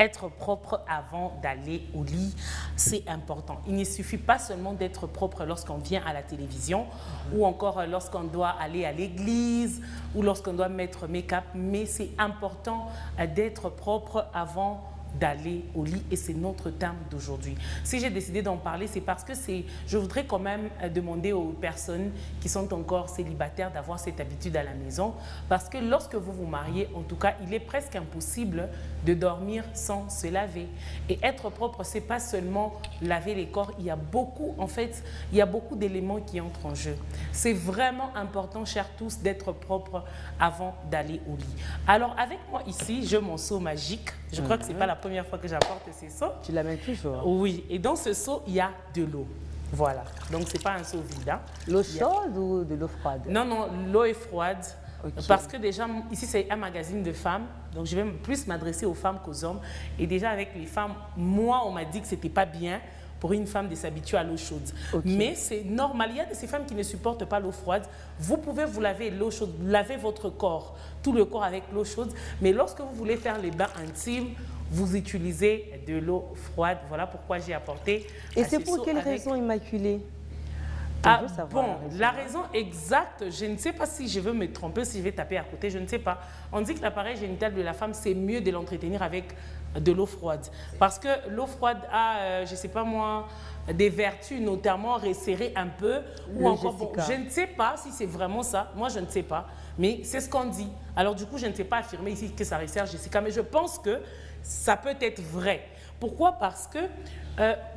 être propre avant d'aller au lit, c'est important. Il ne suffit pas seulement d'être propre lorsqu'on vient à la télévision ou encore lorsqu'on doit aller à l'église ou lorsqu'on doit mettre make-up, mais c'est important d'être propre avant d'aller au lit et c'est notre thème d'aujourd'hui. Si j'ai décidé d'en parler, c'est parce que je voudrais quand même demander aux personnes qui sont encore célibataires d'avoir cette habitude à la maison parce que lorsque vous vous mariez, en tout cas, il est presque impossible de dormir sans se laver. Et être propre, c'est pas seulement laver les corps, il y a beaucoup d'éléments qui entrent en jeu. C'est vraiment important, chers tous, d'être propre avant d'aller au lit. Alors, avec moi ici, j'ai mon seau magique. Je crois que c'est pas la première fois que j'apporte ces seaux. Tu l'amènes toujours? Oui, et dans ce seau, il y a de l'eau. Voilà, donc c'est pas un seau vide. Hein. L'eau chaude ou de l'eau froide? Non, non, l'eau est froide. Okay. Parce que déjà, ici, c'est un magazine de femmes. Donc, je vais plus m'adresser aux femmes qu'aux hommes. Et déjà, avec les femmes, moi, on m'a dit que c'était pas bien pour une femme de s'habituer à l'eau chaude. Okay. Mais c'est normal. Il y a de ces femmes qui ne supportent pas l'eau froide. Vous pouvez vous laver l'eau chaude, laver votre corps, tout le corps avec l'eau chaude. Mais lorsque vous voulez faire les bains intimes, vous utilisez de l'eau froide. Voilà pourquoi j'ai apporté. Et c'est pour quelle raison, Immaculée? Ah, bon, la raison exacte, je ne sais pas si je veux me tromper, si je vais taper à côté, je ne sais pas. On dit que l'appareil génital de la femme, c'est mieux de l'entretenir avec de l'eau froide. Parce que l'eau froide a, je ne sais pas moi, des vertus, notamment resserrer un peu. Ou encore, bon, je ne sais pas si c'est vraiment ça. Moi, je ne sais pas. Mais c'est ce qu'on dit. Alors, du coup, je ne sais pas affirmer ici que ça resserre Jessica. Mais je pense que ça peut être vrai. Pourquoi? Parce que,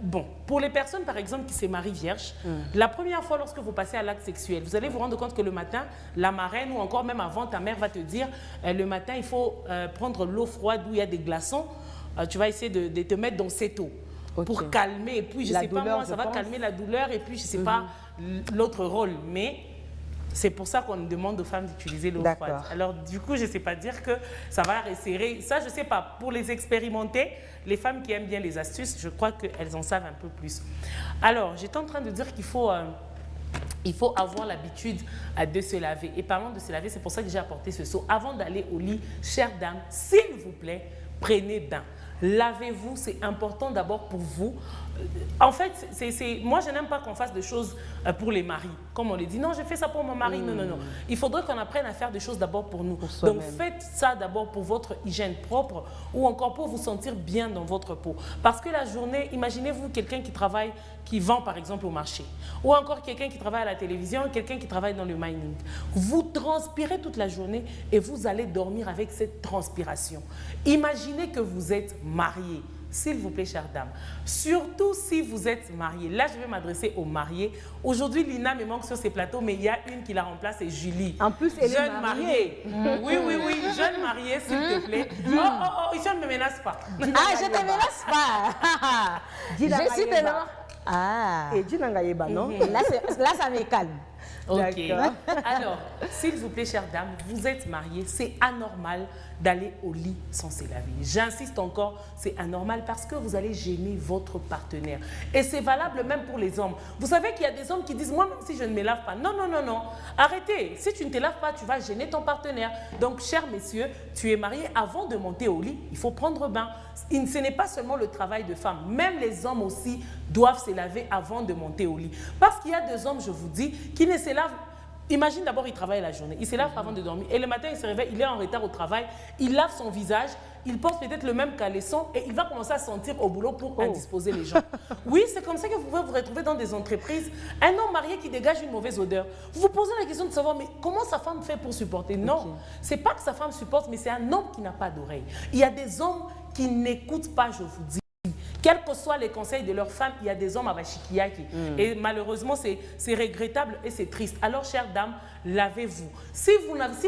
bon, pour les personnes, par exemple, qui se marient vierges, la première fois lorsque vous passez à l'acte sexuel, vous allez vous rendre compte que le matin, la marraine ou encore même avant, ta mère va te dire, le matin, il faut prendre l'eau froide où il y a des glaçons. Tu vas essayer de te mettre dans cette eau pour calmer. Et puis, je ne sais pas moi, ça va calmer la douleur. Et puis, je ne sais pas l'autre rôle. Mais c'est pour ça qu'on demande aux femmes d'utiliser l'eau froide. Alors, du coup, je ne sais pas dire que ça va resserrer. Ça, je ne sais pas. Pour les expérimenter, les femmes qui aiment bien les astuces, je crois qu'elles en savent un peu plus. Alors, j'étais en train de dire qu'il faut avoir l'habitude de se laver. Et parlant de se laver, c'est pour ça que j'ai apporté ce seau. Avant d'aller au lit, chère dame, s'il vous plaît, prenez bain. Lavez-vous, c'est important d'abord pour vous. En fait, moi, je n'aime pas qu'on fasse des choses pour les maris. Comme on le dit, non, je fais ça pour mon mari. Non, non, non. Il faudrait qu'on apprenne à faire des choses d'abord pour nous. Donc, faites ça d'abord pour votre hygiène propre ou encore pour vous sentir bien dans votre peau. Parce que la journée, imaginez-vous quelqu'un qui travaille, qui vend par exemple au marché. Ou encore quelqu'un qui travaille à la télévision, quelqu'un qui travaille dans le mining. Vous transpirez toute la journée et vous allez dormir avec cette transpiration. Imaginez que vous êtes marié. S'il vous plaît, chère dame, surtout si vous êtes mariée. Là, je vais m'adresser aux mariés. Aujourd'hui, Lina me manque sur ces plateaux, mais il y a une qui la remplace, c'est Julie. En plus, elle jeune mariée. Oui, oui, oui, jeune mariée, s'il te plaît. Oh, je ne me menace pas. Ah, je ne te menace pas. Je suis tellement... Ah. Et dis Nangayeba, non? Là, ça me calme. Ok. Alors, s'il vous plaît, chère dame, vous êtes mariée, c'est anormal d'aller au lit sans se laver. J'insiste encore, c'est anormal parce que vous allez gêner votre partenaire. Et c'est valable même pour les hommes. Vous savez qu'il y a des hommes qui disent, moi, même si je ne me lave pas, non, non, non, non, arrêtez. Si tu ne te laves pas, tu vas gêner ton partenaire. Donc, chers messieurs, tu es marié, avant de monter au lit, il faut prendre bain. Ce n'est pas seulement le travail de femme, même les hommes aussi doivent se laver avant de monter au lit. Parce qu'il y a des hommes, je vous dis, qui ne se lavent. Imagine d'abord, il travaille la journée, il se lave avant de dormir et le matin, il se réveille, il est en retard au travail, il lave son visage, il porte peut-être le même caleçon et il va commencer à sentir au boulot pour indisposer les gens. Oui, c'est comme ça que vous pouvez vous retrouver dans des entreprises. Un homme marié qui dégage une mauvaise odeur. Vous vous posez la question de savoir, mais comment sa femme fait pour supporter? Non, c'est pas que sa femme supporte, mais c'est un homme qui n'a pas d'oreille. Il y a des hommes qui n'écoutent pas, je vous dis. Quels que soient les conseils de leur femme, il y a des hommes à Bashikiyaki. Et malheureusement, c'est regrettable et c'est triste. Alors, chère dame, lavez-vous. Si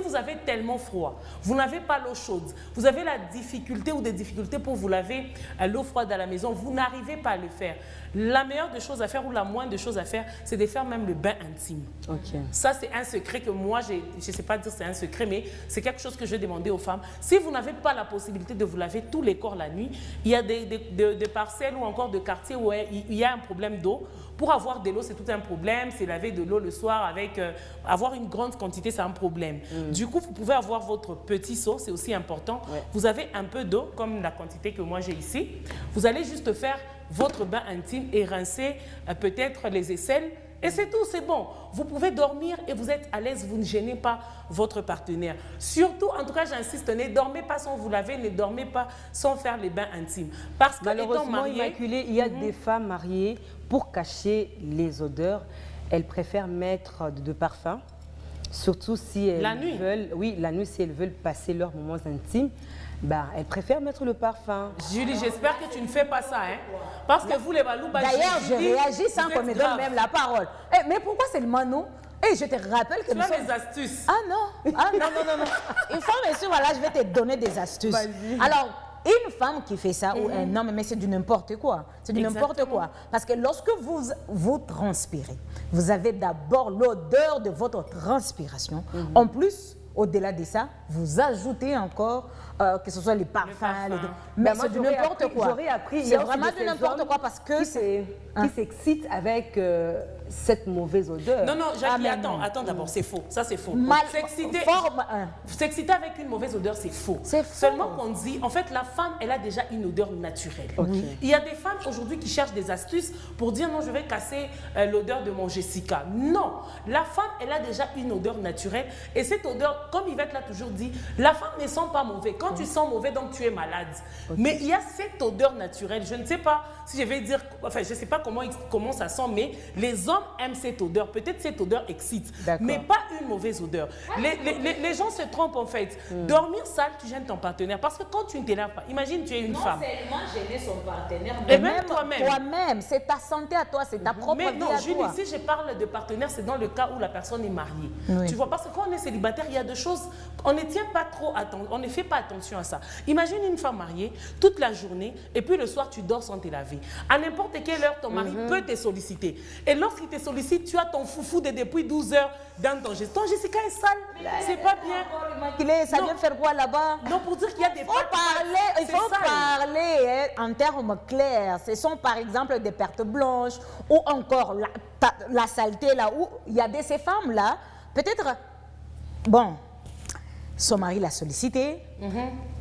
vous avez tellement froid, vous n'avez pas l'eau chaude, vous avez la difficulté ou des difficultés pour vous laver l'eau froide à la maison, vous n'arrivez pas à le faire. La meilleure des choses à faire ou la moindre des choses à faire, c'est de faire même le bain intime. Ça, c'est un secret que moi, je ne sais pas dire c'est un secret, mais c'est quelque chose que je vais demander aux femmes. Si vous n'avez pas la possibilité de vous laver tous les corps la nuit, il y a des parents parcelle ou encore de quartier où il y a un problème d'eau. Pour avoir de l'eau, c'est tout un problème. C'est laver de l'eau le soir avec... avoir une grande quantité, c'est un problème. Du coup, vous pouvez avoir votre petit seau, c'est aussi important. Ouais. Vous avez un peu d'eau, comme la quantité que moi j'ai ici. Vous allez juste faire votre bain intime et rincer peut-être les aisselles. Et c'est tout, c'est bon. Vous pouvez dormir et vous êtes à l'aise, vous ne gênez pas votre partenaire. Surtout, en tout cas, j'insiste, ne dormez pas sans vous laver, ne dormez pas sans faire les bains intimes. Parce que malheureusement, étant marié, Immaculée, il y a des femmes mariées, pour cacher les odeurs, elles préfèrent mettre de parfum, surtout si elles veulent, oui, la nuit, si elles veulent passer leurs moments intimes. Bah, elle préfère mettre le parfum. Julie, j'espère que tu ne fais pas ça, hein? Parce que vous, les balous, d'ailleurs, je réagis sans qu'on me donne même la parole. Eh, mais pourquoi seulement nous? Et je te rappelle que tu as des astuces. Ah non, non. Une fois, monsieur, voilà, je vais te donner des astuces. Alors, une femme qui fait ça, ou un homme, mais c'est du n'importe quoi. C'est du n'importe quoi. Parce que lorsque vous transpirez, vous avez d'abord l'odeur de votre transpiration. En plus, au-delà de ça, vous ajoutez encore que ce soit les parfums. Mais c'est du n'importe quoi. J'aurais appris. C'est vraiment du n'importe quoi parce que qui s'excite avec cette mauvaise odeur. Non, Jackie, attends d'abord, c'est faux. Ça, c'est faux. S'exciter avec une mauvaise odeur, c'est faux. Seulement qu'on dit, en fait, la femme, elle a déjà une odeur naturelle. Il y a des femmes aujourd'hui qui cherchent des astuces pour dire non, je vais casser l'odeur de mon Jessica. Non, la femme, elle a déjà une odeur naturelle. Et cette odeur, comme Yvette l'a toujours dit, la femme ne sent pas mauvais. Quand tu sens mauvais, donc tu es malade. Mais il y a cette odeur naturelle. Je ne sais pas si je vais dire, enfin, je ne sais pas comment ça sent, mais les hommes aiment cette odeur. Peut-être cette odeur excite, mais pas une mauvaise odeur. Les gens se trompent en fait. Dormir sale, tu gênes ton partenaire. Parce que quand tu ne te laves pas, imagine tu es une femme. Non seulement gêner son partenaire, mais même toi-même. Toi-même, c'est ta santé à toi, c'est ta propre vie à toi. Mais non, Julie, si je parle de partenaire, c'est dans le cas où la personne est mariée. Tu vois, parce que quand on est célibataire, il y a des choses, on ne tient pas trop attention, on ne fait pas attention à ça. Imagine une femme mariée toute la journée et puis le soir, tu dors sans te laver. À n'importe quelle heure, ton mari peut te solliciter. Et lorsqu'il te sollicite, tu as ton foufou de depuis 12 heures dans ton Jessica. Ton Jessica est sale, c'est pas bien. Ça vient faire quoi là-bas? Non, pour dire qu'il y a des il faut parler en termes clairs. Ce sont par exemple des pertes blanches ou encore la saleté là où il y a ces femmes-là, peut-être, bon, son mari l'a sollicité,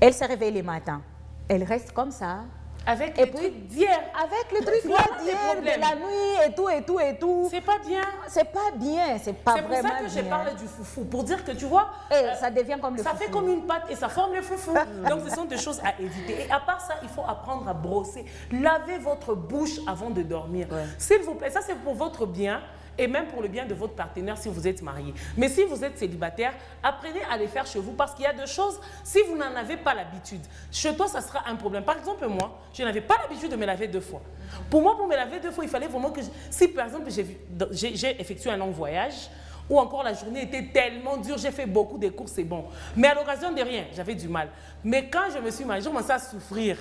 elle s'est réveillée le matin, elle reste comme ça. Avec les trucs d'hier. Avec les trucs d'hier, de la nuit et tout. C'est pas bien. C'est pas bien, c'est pas vraiment bien. C'est pour ça que je parle du foufou, pour dire que tu vois... ça devient comme le foufou. Ça fait comme une pâte et ça forme le foufou. Donc ce sont des choses à éviter. Et à part ça, il faut apprendre à brosser. Lavez votre bouche avant de dormir. S'il vous plaît, ça c'est pour votre bien. Et même pour le bien de votre partenaire si vous êtes marié. Mais si vous êtes célibataire, apprenez à les faire chez vous parce qu'il y a des choses, si vous n'en avez pas l'habitude, chez toi, ça sera un problème. Par exemple, moi, je n'avais pas l'habitude de me laver 2 fois. Pour moi, pour me laver 2 fois, il fallait vraiment que... Si, par exemple, j'ai effectué un long voyage, ou encore la journée était tellement dure, j'ai fait beaucoup de courses, c'est bon. Mais à l'occasion de rien, j'avais du mal. Mais quand je me suis mariée, je commençais à souffrir.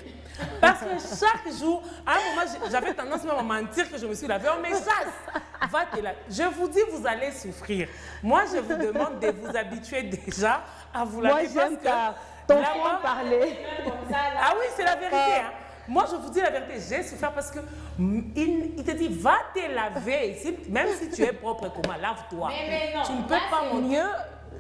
Parce que chaque jour, à un moment, j'avais tendance même à mentir que je me suis lavée. On me chasse. Va te laver. Je vous dis, vous allez souffrir. Moi, je vous demande de vous habituer déjà à vous laver. Moi, j'aime ton front parler. Ah oui, c'est la vérité. Hein. Moi, je vous dis la vérité, j'ai souffert parce que il te dit, va te laver. Même si tu es propre, comment, lave-toi. Tu ne peux pas mieux.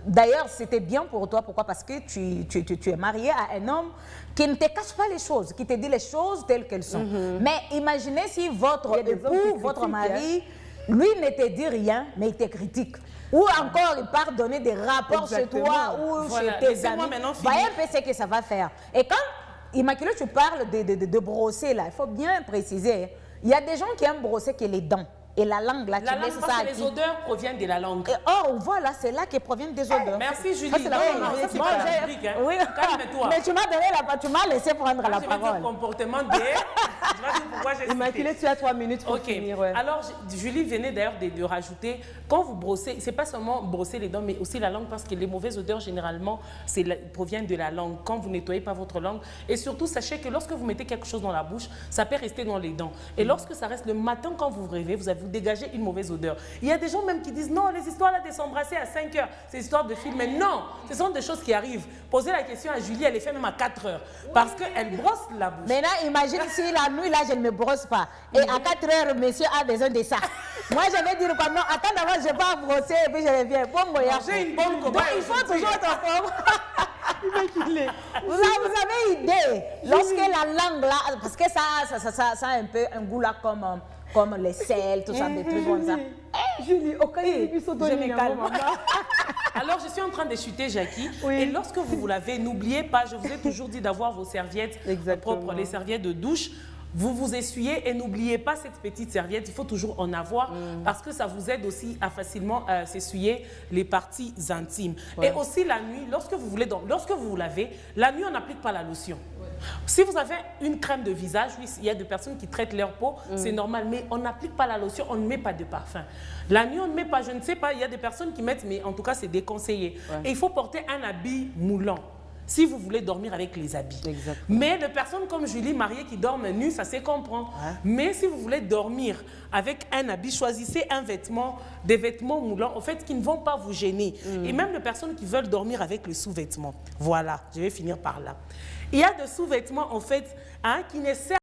D'ailleurs, c'était bien pour toi. Pourquoi? Parce que tu es marié à un homme qui ne te cache pas les choses, qui te dit les choses telles qu'elles sont. Mais imaginez si votre époux, votre mari, lui ne te dit rien, mais il te critique. Ou encore, il part donner des rapports chez toi ou chez tes amis. Voyez un peu ce que ça va faire. Et quand Immaculée, tu parles de brosser là, il faut bien préciser. Il y a des gens qui aiment brosser que les dents. Et la langue, là, tu laisses ça. Les odeurs proviennent de la langue. Et or, voilà, c'est là que proviennent des odeurs. Merci, Julie. Ça, c'est pas la rubrique. Hein. Oui. Calme-toi. Mais tu m'as donné tu m'as laissé prendre la parole. Je vais dire comportement de... Je vais dire pourquoi j'ai cité. Immaculée, tu as 3 minutes pour finir. Ouais. Alors, Julie venait d'ailleurs de rajouter, quand vous brossez, c'est pas seulement brosser les dents, mais aussi la langue, parce que les mauvaises odeurs, généralement, proviennent de la langue. Quand vous nettoyez pas votre langue. Et surtout, sachez que lorsque vous mettez quelque chose dans la bouche, ça peut rester dans les dents. Et lorsque ça reste le matin, quand vous rêvez, vous avez vous dégagez une mauvaise odeur. Il y a des gens même qui disent non, les histoires là de s'embrasser à 5 heures, c'est histoire de film. Mais non, ce sont des choses qui arrivent. Posez la question à Julie, elle les fait même à 4 heures. Parce qu'elle brosse la bouche. Maintenant, imagine si la nuit là, je ne me brosse pas. Et à 4 heures, monsieur a besoin de ça. Moi, je vais dire quoi? Non, attends d'abord, je vais pas brosser et puis je reviens. Bon, j'ai une bonne cobaye. Donc, il faut toujours être fort. Vous avez idée, lorsque la langue là, parce que ça a un peu un goût là comme les sels, tout ça, des trucs comme ça. Julie, au cas où je me calme. Alors, je suis en train de chuter, Jackie. Oui. Et lorsque vous vous lavez, n'oubliez pas, je vous ai toujours dit d'avoir vos serviettes propres, les serviettes de douche. Vous vous essuyez et n'oubliez pas cette petite serviette, il faut toujours en avoir parce que ça vous aide aussi à facilement s'essuyer les parties intimes. Ouais. Et aussi la nuit, lorsque vous vous lavez, la nuit on n'applique pas la lotion. Ouais. Si vous avez une crème de visage, oui, il y a des personnes qui traitent leur peau, c'est normal, mais on n'applique pas la lotion, on ne met pas de parfum. La nuit on ne met pas, je ne sais pas, il y a des personnes qui mettent, mais en tout cas c'est déconseillé. Ouais. Et il faut porter un habit moulant. Si vous voulez dormir avec les habits. Exactement. Mais de personnes comme Julie, mariée, qui dorment nues, ça se comprend. Ouais. Mais si vous voulez dormir avec un habit, choisissez des vêtements moulants, en fait, qui ne vont pas vous gêner. Et même les personnes qui veulent dormir avec le sous-vêtement. Voilà, je vais finir par là. Il y a des sous-vêtements, en fait, qui ne servent